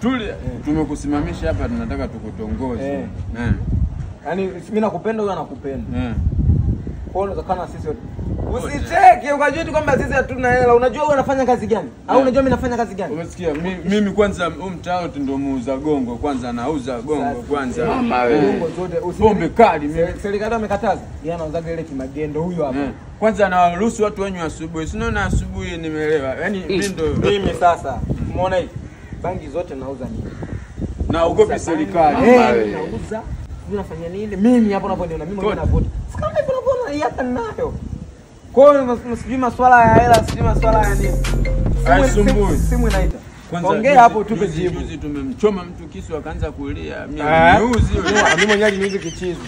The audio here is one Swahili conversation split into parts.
Tuli tumekusimamisha hapa, tunataka tukutongoze. Yaani mimi nakupenda, wewe anakupenda. Kwa hiyo unataka sisi usicheke ukajua tu kwamba sisi hatuna hela. Unajua wewe unafanya kazi gani? Au unajua mimi nafanya kazi gani? Umesikia? Mimi kwanza mtao ndio muuza gongo, kwanza nauza gongo kwanza. Gongo zote pombe kali mimi. Serikali amekataza. Yeye anauza ile kimagendo huyu hapa. Kwanza anawaruhusu watu wanywe asubuhi. Sinaona asubuhi nimeelewa. Yaani mimi sasa umeona hii bangi zote nauza mimi. Na ugopi serikali. Nauza. Unafanya nini? Mimi hapo unaponiona mimi mwenyewe navuta. Sikama hivyo unaona hata ninayo. Kwa hiyo msijui masuala ya hela, sijui masuala ya nini. Simu inaita. Ongea hapo tupe jibu. Juzi tumemchoma mtu kisu akaanza kulia. Mimi mwenyewe niuze kichizi.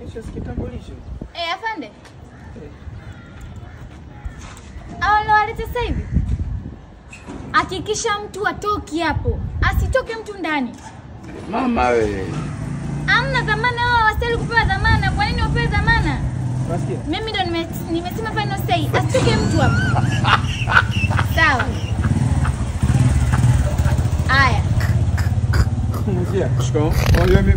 Hicho sikitambulisho. Afande. Au walete sasa hivi. Hakikisha mtu atoki hapo. Asitoke mtu ndani. Mama wewe. Amna dhamana, wao wastahili kupewa dhamana. Kwa nini wapewe dhamana? Unasikia? Mimi ndo nimesema final say. Asitoke mtu hapo. Sawa. Aya. Unasikia? Shikamoo.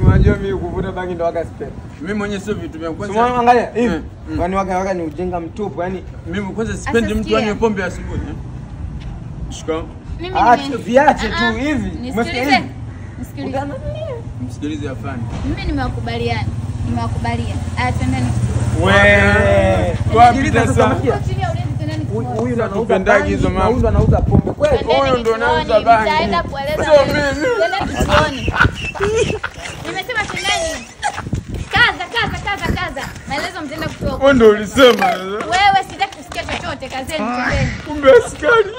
Unajua mimi kuvuta bangi ndo waga sipendi. Mimi mwenyewe sio vitu vya kwanza. Sema angalia hivi. Kwani waga ni ujinga mtupu, yani mimi kwanza sipendi mtu anywe pombe asubuhi. Shikamoo. Acha viache tu hivi. Nisikilize. Msikilize afande. Mimi nimewakubalia. Aya twendeni. Wewe. Wapi sasa? Huyu ndo anauza hizo mama. Huyu ndo anauza pombe. Kweli huyu ndo anauza bangi. Nitaenda kueleza. Sio mimi. Twende tuone. Nimesema twendeni. Kaza. Maelezo mtenda kutoka. Wewe ndo ulisema. Wewe sitaki kusikia chochote, kazeni twendeni. Kumbe askari.